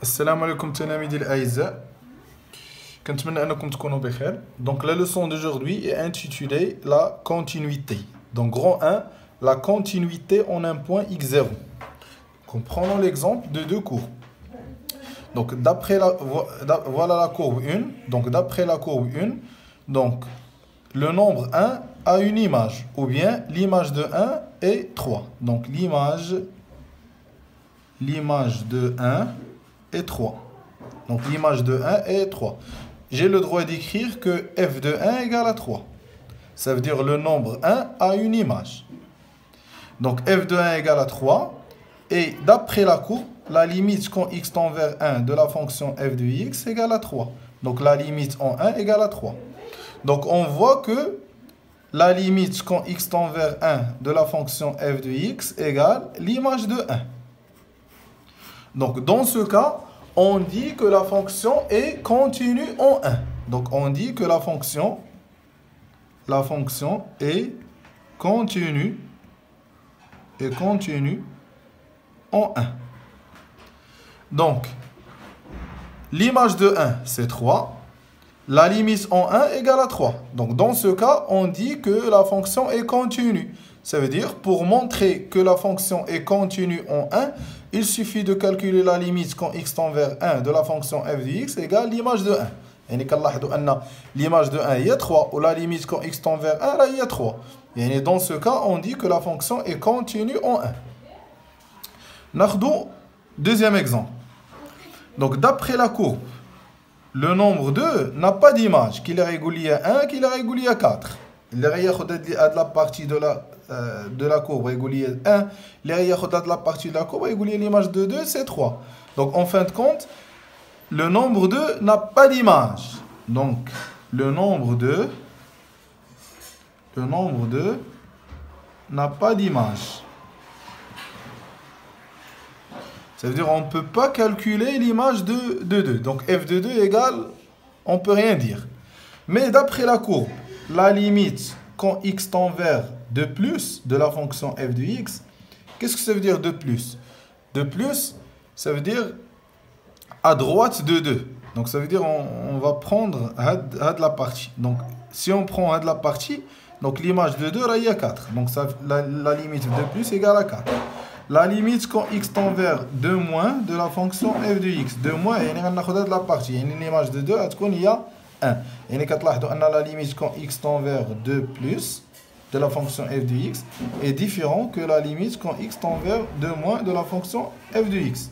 السلام عليكم تلاميذي الأعزاء. كنتمنى أنكم تكونوا بخير. Donc la leçon d'aujourd'hui est intitulée la continuité. Donc grand 1, la continuité en un point x0. Prenons l'exemple de deux courbes. Donc voilà la courbe 1. Donc d'après la courbe 1, donc le nombre 1 a une image, ou bien l'image de 1 est 3. Donc l'image de 1 est 3. Donc l'image de 1 est 3. J'ai le droit d'écrire que f de 1 égale à 3. Ça veut dire le nombre 1 a une image. Donc f de 1 égale à 3. Et d'après la courbe, la limite quand x tend vers 1 de la fonction f de x égale à 3. Donc la limite en 1 égale à 3. Donc on voit que la limite quand x tend vers 1 de la fonction f de x égale l'image de 1. Donc dans ce cas, on dit que la fonction est continue en 1. Donc on dit que la fonction est continue en 1. Donc l'image de 1 c'est 3. La limite en 1 égale à 3. Donc dans ce cas, on dit que la fonction est continue. Ça veut dire, pour montrer que la fonction est continue en 1, il suffit de calculer la limite quand x tend vers 1 de la fonction f de x égale l'image de 1. يعني كنلاحظوا أن l'image de 1 هي 3 ou la limite quand x tend vers 1 là هي 3. يعني dans ce cas, on dit que la fonction est continue en 1. ناخذوا deuxième exemple. Donc d'après la courbe, le nombre 2 n'a pas d'image, qu'il est régulier à 1, qu'il est régulier à 4. Il est de la partie de la courbe régulier 1, il est de la partie de la courbe régulier l'image de 2, c'est 3. Donc en fin de compte, le nombre 2 n'a pas d'image. Donc le nombre 2 n'a pas d'image. Ça veut dire qu'on ne peut pas calculer l'image de 2. Donc f de 2 égale, on ne peut rien dire. Mais d'après la courbe, la limite quand x tend vers 2 plus de la fonction f de x, qu'est-ce que ça veut dire 2 plus? 2 plus, ça veut dire à droite de 2. Donc ça veut dire on va prendre de la partie. Donc si on prend de la partie, donc l'image de 2, là il y a 4. Donc ça, la limite de 2 plus égale à 4. La limite quand x tend vers 2 moins de la fonction f de x. 2 moins, يعني غناخذها de la partie. يعني l'image de 2 غتكون هي 1. يعني كتلاحظوا أن la limite quand x tend vers 2 plus de la fonction f de x est différent que la limite quand x tend vers 2 moins de la fonction f de x.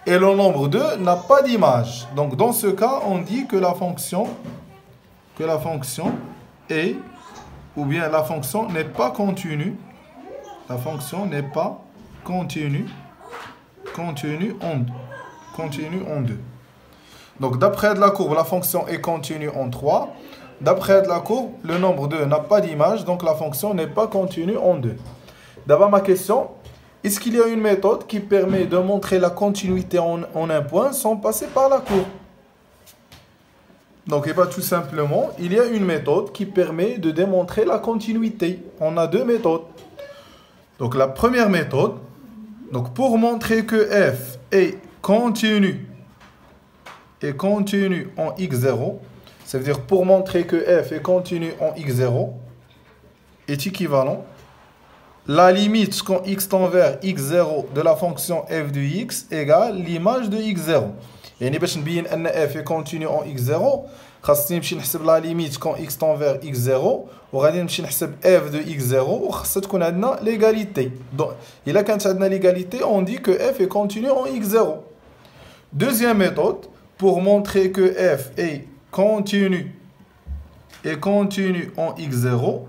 Et le nombre 2 n'a pas d'image. Donc dans ce cas, on dit que la fonction est, ou bien la fonction n'est pas continue. La fonction n'est pas continue en 2. Donc d'après la courbe, la fonction est continue en 3. D'après la courbe, le nombre 2 n'a pas d'image, donc la fonction n'est pas continue en 2. D'abord ma question, est-ce qu'il y a une méthode qui permet de montrer la continuité en un point sans passer par la courbe? Donc et bien, tout simplement, il y a une méthode qui permet de démontrer la continuité. On a deux méthodes. Donc la première méthode, donc pour montrer que f est continue en x0, ça veut dire pour montrer que f est continue en x0 est équivalent, la limite quand x tend vers x0 de la fonction f de x égale l'image de x0. يعني باش نبين ان f est continue en x0 خاصني نمشي نحسب لا ليميت كون x tend vers x0 وغادي نمشي نحسب f de x0 وخاصها تكون عندنا ليغاليتي. دونك الا كانت عندنا ليغاليتي on dit que f est continue en x0. Deuxième méthode, pour montrer que f est continue en x0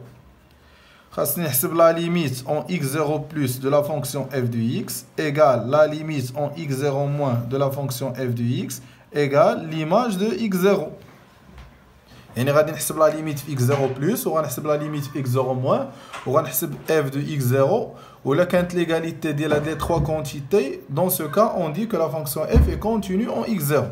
خاصني نحسب la limite en x0 plus de la fonction f de x égale la limite en x0 moins de la fonction f de x égale l'image de x0. يعني غادي نحسب la limite في x0 plus وغنحسب la limite في x0 moins وغنحسب f de x0 ولا كانت l'égalité ديال هاد les trois quantités. Dans ce cas, on dit que la fonction f est continue en x0.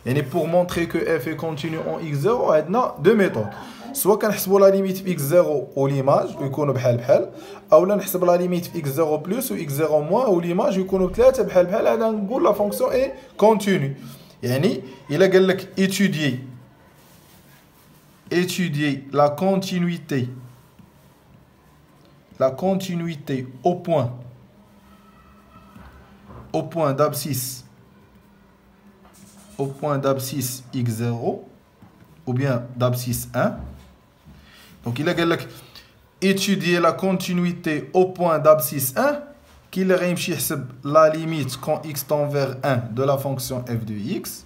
يعني pour montrer que f est continue en x0, on a deux méthodes. soit كنحسبوا la limite في x0 و l'image ويكونوا بحال بحال اولا نحسب la limite في x0 plus و x0 moins و l'image يكونوا ثلاثه بحال بحال هذا نقول la fonction est continue يعني الا قال لك étudier la continuité au point d'abscisse x0 ou bien d'abscisse 1. Donc il a dit étudier la continuité au point d'abscisse 1 qu'il a la limite quand x tend vers 1 de la fonction f de x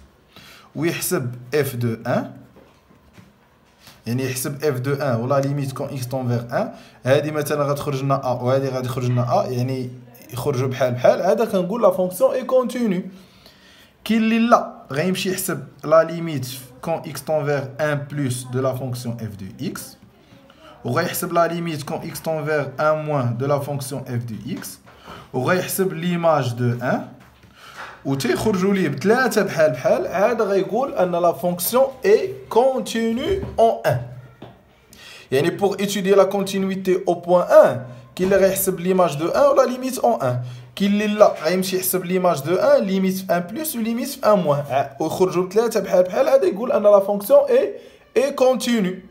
ou il f de 1 يعني يحسب f de 1 ولا limite quand x tend vers 1 هذه مثلا غتخرج لنا a وهذه غتخرج لنا a يعني يخرجوا بحال بحال هذا كنقول la fonction est continue كاين اللي لا غيمشي يحسب la limite quand x tend vers 1 plus de la fonction f de x وغيحسب la limite quand x tend vers 1 moins de la fonction f de x وغيحسب l'image de 1 وتيخرجوا ليه بثلاثه بحال بحال هذا غيقول ان la fonction est continue en 1 يعني pour étudier la continuité au point 1 qu'il غيحسب l'image de 1 ou la limite en 1 كاين اللي لا غيمشي يحسب l'image de 1 limite 1 plus ou limite 1 moins ويخرجوا بثلاثه بحال بحال هذا يقول ان la fonction est continue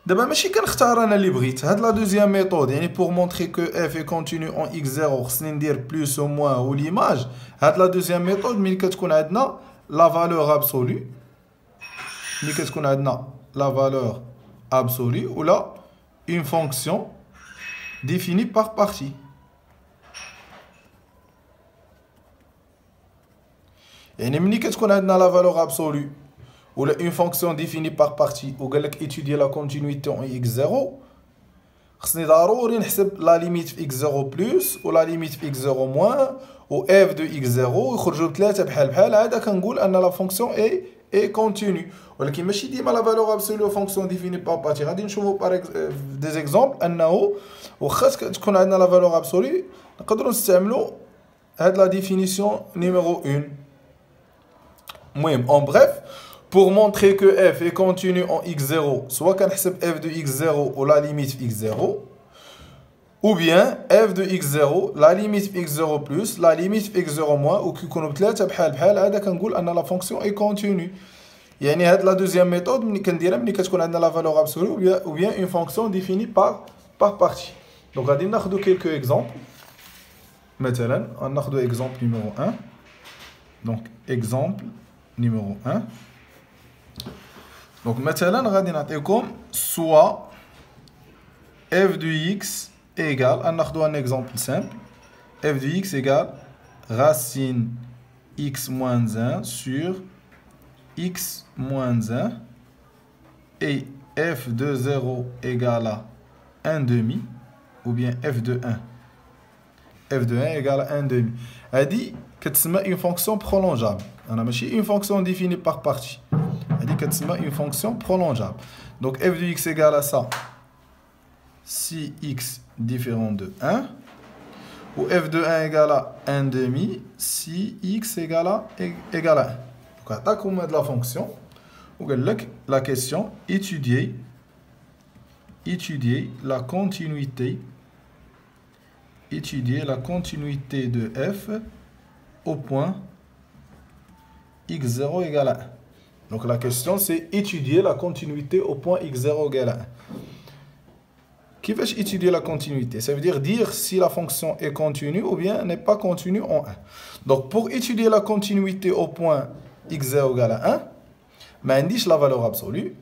دابا ماشي كنختار انا اللي بغيت هاد لا دوزيام ميثود يعني pour montrer que f est continue en x0 خصني ندير plus ou moins ou l'image هاد لا دوزيام ميثود ملي كتكون عندنا la valeur absolue ملي كتكون عندنا la valeur absolue ولا une fonction définie par partie يعني ملي كتكون عندنا la valeur absolue ou une fonction définie par partie ou étudier la continuité en x0 خصني ضروري نحسب la limite في x0 plus ou la limite في x0 moins ou f de x0 يخرجوا بثلاثه بحال بحال هذا كنقول ان la fonction est continue ولكن ماشي ديما la valeur absolue ou fonction définie par partie غادي نشوفوا par des exemples انه واخا تكون عندنا la valeur absolue نقدروا نستعملوا هاد la définition numéro 1 المهم en bref pour montrer que f est continue en x0, soit qu'on accepte f de x0 ou la limite x0, ou bien f de x0, la limite x0 plus, la limite x0 moins, ou qui connaît ثلاثة بحال بحال هذا كنقول أن la fonction est continue. يعني هاد la deuxième méthode ملي كنديرها ملي كتكون عندنا la valeur absolue ou bien une fonction définie par partie. Donc غادي ناخذ quelques exemples. مثلا ناخذ exemple numéro 1. Donc exemple numéro 1. Donc maintenant غادي نعطيكم soit f de x égale ناخذوا un exemple simple f de x égale racine x moins 1 sur x moins 1 et f de 0 égale à 1 demi ou bien f de 1 égale à 1 demi هذه كتسمى une fonction prolongeable انا ماشي une fonction définie par partie هذه كتسمى une fonction prolongeable donc f de x égale à ça si x différent de 1 ou f de 1 égale à 1 demi si x égale à 1 donc attaque de la fonction ou la question étudier la continuité de f au point x0 égale à 1. Donc la question c'est étudier la continuité au point x0 égale à 1. Qui veut étudier la continuité? Ça veut dire si la fonction est continue ou bien n'est pas continue en 1. Donc pour étudier la continuité au point x0 égale à 1, m'indique la valeur absolue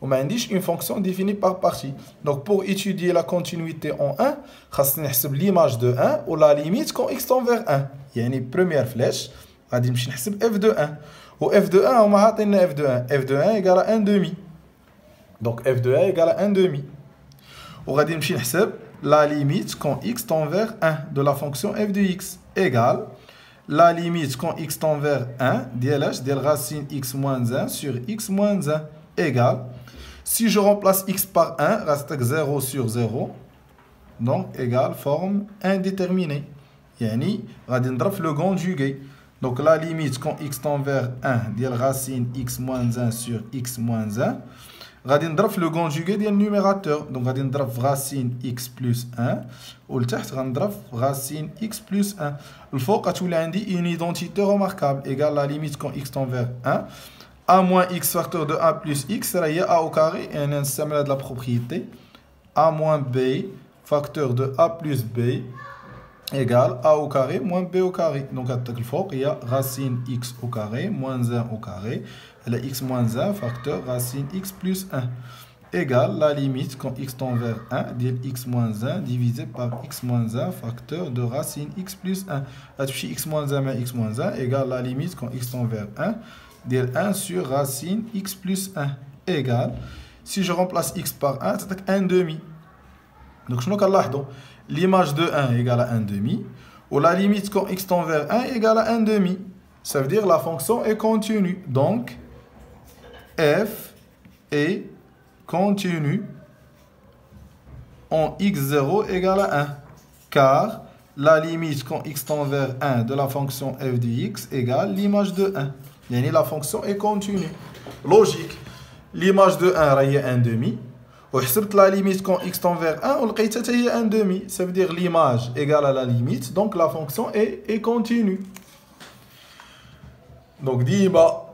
ou m'indique une fonction définie par partie. Donc pour étudier la continuité en 1, خاصني نحسب l'image de 1 ou la limite quand x tend vers 1. يعني première flèche غادي نمشي نحسب f de 1. و f de 1 هما عاطينا f de 1. f de 1 égale à 1 demi. Donc f de 1 égale à 1 demi. و غادي نمشي نحسب la limite quand x tend vers 1 de la fonction f de x égale la limite quand x tend vers 1 ديال racine x moins 1 sur x moins 1 égale si je remplace x par 1 reste 0 sur 0 donc égale forme indéterminée يعني غادي نضرب في le conjugué donc la limite quand x tend vers 1 ديال racine x moins 1 sur x moins 1 غادي نضرب في لو كونجوغي ديال النيميراتور دونك غادي نضرب في غاسين اكس بلس 1 ولتحت غنضرب في غاسين اكس بلس 1 الفوق غتولي عندي اون ايدونتيتي روماركابل ايكال لا ليميت كون اكس تون فيغ 1 a moins x facteur de a plus x راه هي a au carré et نستعمل هاد لا بروبريتي a moins b facteur de a plus b égale a au carré moins b au carré donc هاد الفوق هي racine x au carré moins 1 au carré la x moins 1 facteur racine x plus 1 égale la limite quand x tend vers 1 ديال x moins 1 divisé par x moins 1 facteur de racine x plus 1 غتمشي x moins 1 مع x moins 1 égale la limite quand x tend vers 1 ديال 1 sur racine x plus 1 égale si je remplace x par 1 تعطيك 1 demi donc شنو كنلاحظوا l'image de 1 égale à 1 demi ou la limite quand x tend vers 1 égale à 1 demi ça veut dire la fonction est continue donc f est continue en x0 égale à 1 car la limite quand x tend vers 1 de la fonction f de x égale l'image de 1 يعني la fonction est continue logique l'image de 1 راهي 1 demi وحسبت la limite quand x tend vers 1 ولقيتها حتى هي 1 demi ça veut dire l'image égale à la limite donc la fonction est continue donc ديما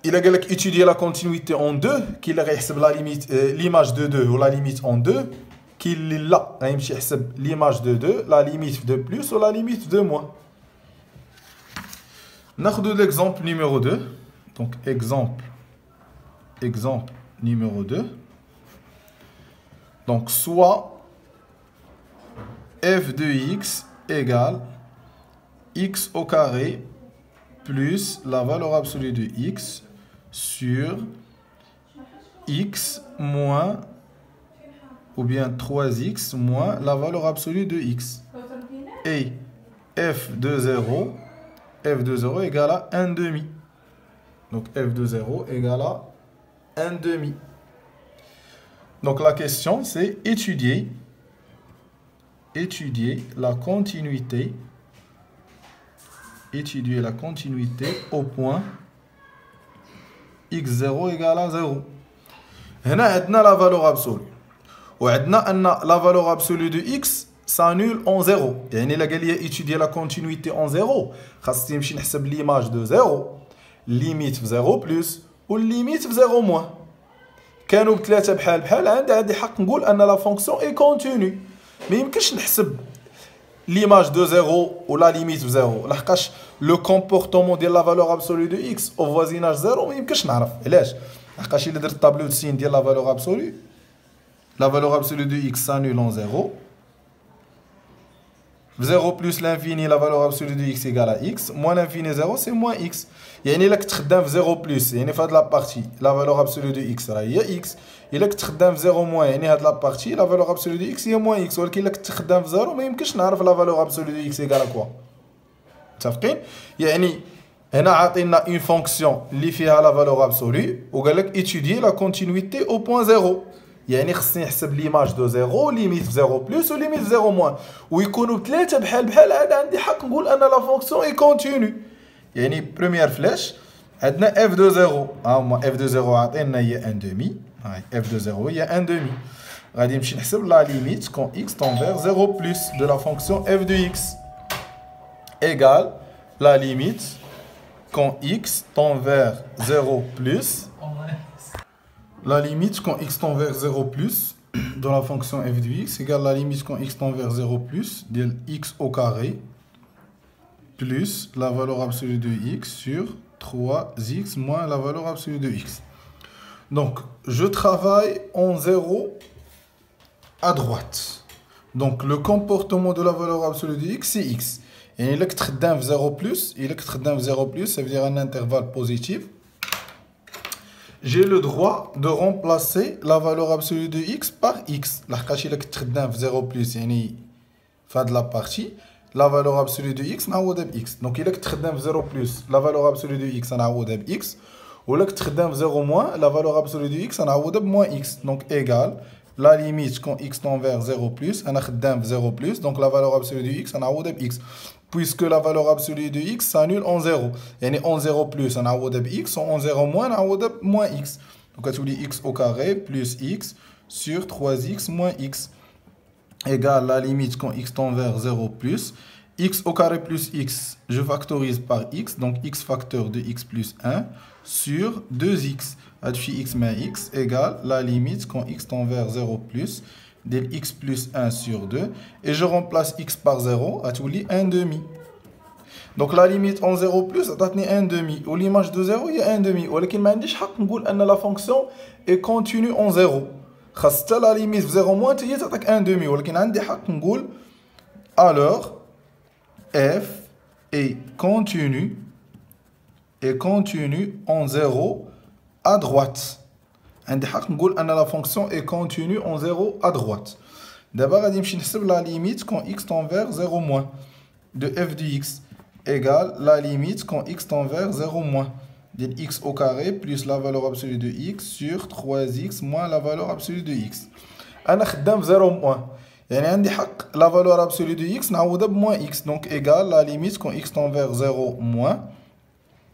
il a قالك étudier la continuité en 2 qu'il غيحسب la limite l'image de 2 ou la limite en 2 qu'il là غيمشي يحسب l'image de 2 la limite de plus ou la limite de moins ناخذ l'exemple numéro 2 donc exemple numéro 2 donc soit f de x égale x au carré plus la valeur absolue de x sur x moins ou bien 3x moins la valeur absolue de x et f de 0 égale à 1 demi donc f de 0 égale à 1 demi donc la question c'est étudier la continuité au point x0 égale à 0 هنا عندنا la valeur absolue وعندنا أن la valeur absolue de x s'annule en 0 يعني إلا قال لي étudier la continuité en 0 خاصني نمشي نحسب l'image de 0 limite في 0 plus و limite في 0 moins كانوا بثلاثة بحال عندي حق نقول أن la fonction est continue ما يمكنش نحسب l'image de 0 ou la limite de 0 لحقاش le comportement de la valeur absolue de x au voisinage 0 ما يمكنش نعرف علاش لحقاش الا درت طابلو de signe ديال la valeur absolue de x s'annule en 0 0 plus l'infini la valeur absolue de x égale à x moins l'infini 0 c'est moins x يعني الا كنت خدام في 0 plus يعني في هاد la partie la valeur absolue de x راه هي x الا كنت خدام في 0 moins يعني هاد la partie la valeur absolue de x هي moins x ولكن الا كنت خدام في 0 ما يمكنش نعرف la valeur absolue de x égale à quoi متفقين يعني هنا عاطينا une fonction اللي فيها la valeur absolue وقال لك étudier la continuité au point 0 يعني خصني نحسب ليماج دو 0 ليميت في 0 بلس وليميت في 0 موان ويكونوا ثلاثه بحال عاد عندي حق نقول ان لا فونكسيون اي كونتينيو يعني بروميير فلاش عندنا اف دو 0 ها هما اف دو 0 عطينا هي 1 دومي هاي اف دو 0 هي 1 دومي غادي نمشي نحسب لا ليميت كون x tend vers 0 plus de la fonction f de x égale la limite quand x tend vers 0 plus la limite quand x tend vers 0 plus de la fonction f de x égale la limite quand x tend vers 0 plus de x au carré plus la valeur absolue de x sur 3x moins la valeur absolue de x. Donc, je travaille en 0 à droite. Donc, le comportement de la valeur absolue de x, c'est x. Et il est d'un 0 plus, ça veut dire un intervalle positif. J'ai le droit de remplacer la valeur absolue de x par x. La cache il est d'un 0 plus, yani fait de la partie. La valeur absolue de x, c'est x. Donc, il est d'un 0 plus, la valeur absolue de x, c'est x. Ou le d'un 0 moins, la valeur absolue de x, c'est moins x. Donc, égal. La limite quand x tend vers 0 plus, on a d'un 0 plus. Donc, la valeur absolue de x, c'est x. Puisque la valeur absolue de x s'annule en 0. Et en 0 plus, on a x, en 0 moins, on a moins x. Donc, à tout x au carré plus x sur 3x moins x égale la limite quand x tend vers 0 plus x au carré plus x, je factorise par x, donc x facteur de x plus 1 sur 2x. À x moins x égale la limite quand x tend vers 0 plus del x plus 1 sur 2. Et je remplace x par 0, à tout 1 demi. Donc la limite en 0 plus, ça donne 1 demi. Ou l'image de 0, il y a 1 demi. Mais je ne peux pas dire que la fonction est continue en 0. Si la limite 0 moins, tu as 1 demi. Mais je peux dire alors f est continue en 0 à droite. Je peux dire que la fonction est continue en 0 à droite. D'abord, je vais faire la limite quand x tend vers 0 moins de f de x égale la limite quand x tend vers 0 moins de x au carré plus la valeur absolue de x sur 3x moins la valeur absolue de x. Je vais faire 0 moins. يعني la valeur absolue de x نعوضها moins x, donc égale la limite quand x tend vers 0 moins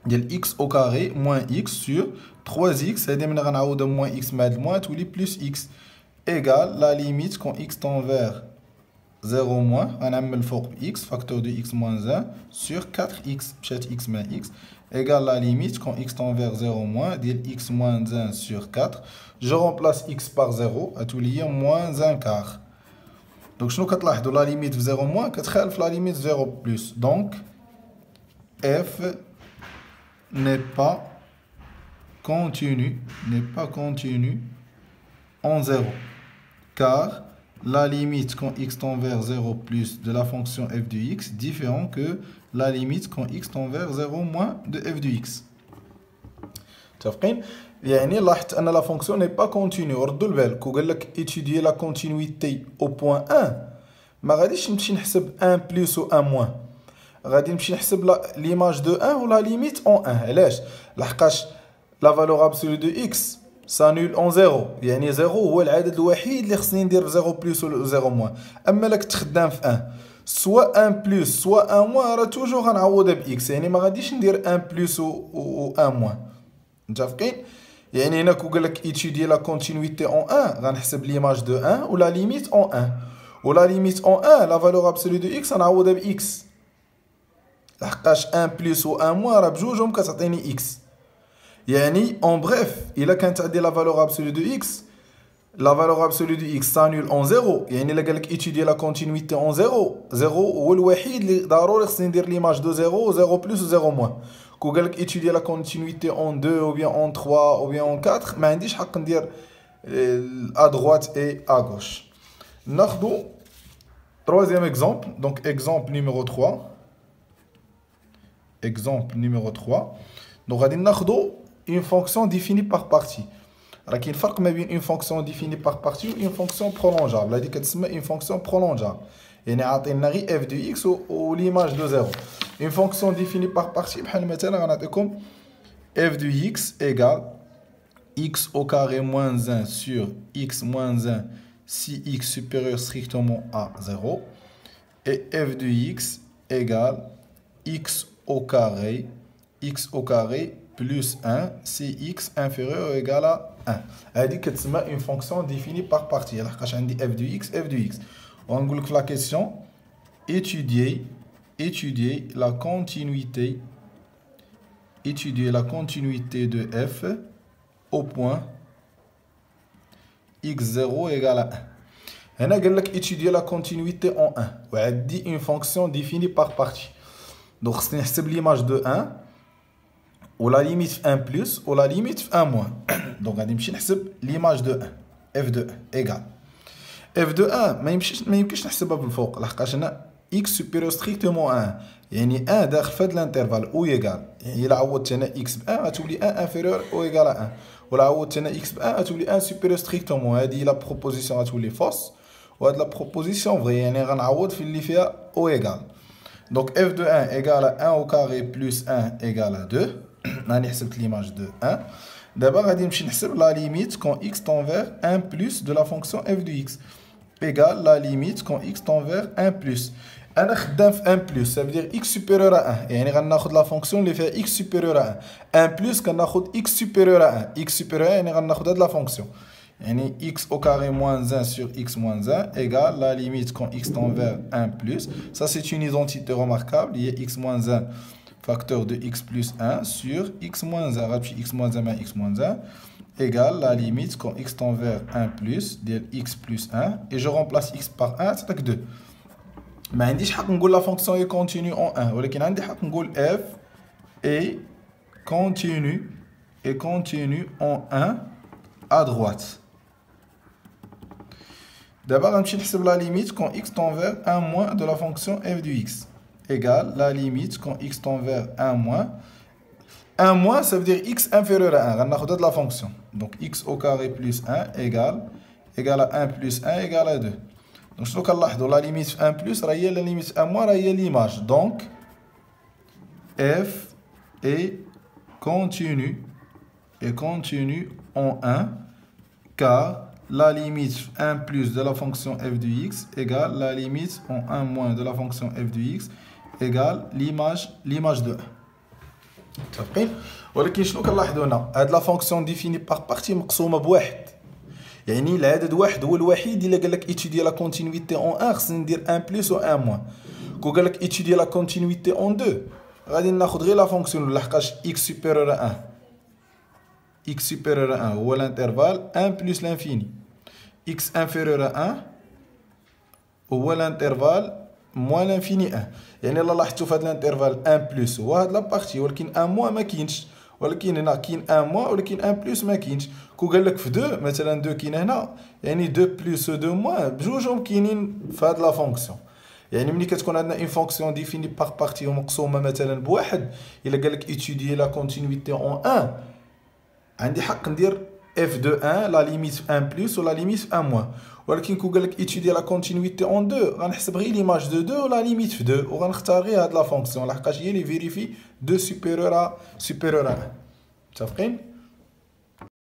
de x au carré moins x sur 3x, هذه من غنعوضها moins x مع moins تولي plus x égale la limite quand x tend vers 0 moins, غنعمل فوق x facteur de x moins 1 sur 4x مشات x moins x égale la limite quand x tend vers 0 moins de x moins 1 sur 4. Je remplace x par 0 تولي moins 1 quart. Donc, je vais la limite de 0 moins, la limite de 0 plus. Donc, f n'est pas continue en 0. Car la limite quand x tend vers 0 plus de la fonction f de x est différente que la limite quand x tend vers 0 moins de f de x. يعني لاحظت ان لا فونكسيون ني با كونتينيو. ردوا البال كو قال لك étudier la continuité au point 1 ما غاديش نمشي نحسب 1 بلس و 1 موان، غادي نمشي نحسب ليماج دو 1 ولا ليميت اون 1. علاش؟ لحقاش لا فالور ابسولو دو اكس سانول اون 0، يعني 0 هو العدد الوحيد اللي خصني ندير 0 بلس و 0 موان. اما لك تخدام في 1 سوا 1 بلس سوا 1 موان راه توجور غنعوضها باكس، يعني ما غاديش ندير 1 بلس و 1 موان. متفقين؟ يعني هنا كو قالك étudier la continuité en 1 غنحسب l'image de 1 ou la limite en 1 ou la limite en 1 la valeur absolue de x غنعوضها ب x لحقاش 1 بلس و 1 موان راه بجوجهم كتعطيني x. يعني en bref الا كانت عندي la valeur absolue de x la valeur absolue de x s'annule en 0، يعني الا قالك étudier la continuité en 0 هو الوحيد اللي ضروري خصني ندير l'image de 0 و 0 plus و 0 moins. كو قالك étudier la continuité en 2 ou bien en 3 ou bien en 4 ما عنديش حق ندير à droite et à gauche. ناخذ troisième exemple, donc exemple numéro 3. Donc غادي ناخذ une fonction définie par partie. راه كاين فرق ما بين une fonction définie par partie و une fonction prolongeable. هذه كتسمى une fonction prolongeable. يعني عاطينا غير f de x و l'image de 0. Une fonction définie par partie, بحال مثلا غنعطيكم f de x égale x au carré moins 1 sur x moins 1 si x supérieur strictement à 0 et f de x égale x au carré plus 1 si x inférieur ou égal à 1. هذه كتسمى une fonction définie par partie. لحقاش عندي f de x. ونقول لك في la question étudier la continuité de f au point x0 égale à 1. هنا قال لك étudier la continuité en 1 وعندي une fonction définie par partie. Donc خصني نحسب l'image de 1 ou la limite في 1 plus ou la limite في 1 moins. Donc غادي نمشي نحسب l'image de 1 f de 1 égale f de 1 ما يمكنش نحسبها بالفوق لحقاش هنا x supérieur strictement à 1، يعني 1 داخل في هذا الانترفال او ييغال، يعني الا عوضت هنا x ب 1 غتولي 1 انفيريور او ييغال 1، ولا عوضت هنا x ب 1 غتولي 1 supérieur strictement. هذه لا بروبوزيسيون غتولي فوس وهاد لا بروبوزيسيون فري، يعني غنعوض في اللي فيها او ييغال. دونك f de 1 égale à 1 au carré plus 1 égale à 2. راني حسبت l'image de 1. دابا غادي نمشي نحسب la limite quand x tend vers 1 plus de la fonction f de x égale la limite quand x tend vers 1 plus. انا خدام في 1 بلس ça veut dire x supérieur à 1 يعني غناخذ لا فونكسيون اللي فيها x supérieur à 1 1 بلس كناخذ x supérieur à 1 x supérieur يعني غناخذ هاد لا فونكسيون يعني x au carré moins 1 sur x moins 1 égale la limite quand x tend vers 1 plus ça c'est une identité remarquable il y a x moins 1 facteur de x plus 1 sur x moins 1 غتمشي x moins 1 مع x moins 1 égale la limite quand x tend vers 1 plus ديال x plus 1 et je remplace x par 1 c'est donc 2 ما عنديش حق نقول la fonction est continue en 1 ولكن عندي حق نقول f est continue en 1 à droite. D'abord غنمشي نحسب la limite quand x tend vers 1 moins de la fonction f de x égale la limite quand x tend vers 1 moins. 1 moins ça veut dire x inférieur à 1 غناخد هاد la fonction donc x au carré plus 1 égale à 1 plus 1 égale à 2. Donc, je vais la limite 1 plus, la limite 1 moins, l'image. Donc, f est continue en 1, car la limite 1 plus de la fonction f de x égale la limite en 1 moins de la fonction f de x égale l'image de 1. متفقين؟ ولكن شنو كنلاحظوا هنا؟ هاد لا فونكسيون ديفيني باغ بارتي مقسومه بواحد. يعني العدد واحد هو الوحيد الا قال لك étudier la continuité en 1 خصني ندير 1 بلس و 1 موان. كون قال لك étudier la continuité en 2 غادي ناخذ غير لا فونكسيون لحقاش x supérieur à 1 x supérieur à 1 هو l'intervalle 1 plus l'infini x inférieur à 1 هو l'intervalle moins l'infini 1 يعني الا لاحظتوا في هذا الانترفال 1 بلس هو هاد لا بارتي ولكن 1 موان ما كاينش ولكن هنا كاين 1 موان ولكن 1 بلس ما كاينش كون قال لك في 2 مثلا 2 كاين هنا يعني 2 بلس 2 موان بجوجهم كاينين في هاد لا فونكسيون يعني ملي كتكون عندنا اون فونكسيون ديفيني باغ بارتي ومقسومه مثلا بواحد الا قال لك étudier la continuité en 1 عندي حق ندير f de 1 la limite 1 plus ولا limite 1 moins ولكن كون قال لك étudier la continuité en 2 غنحسب غير l'image de 2 ولا limite في 2 وغنختار غير هاد لا فونكسيون لحقاش هي اللي فيريفي 2 supérieur à 1 متفقين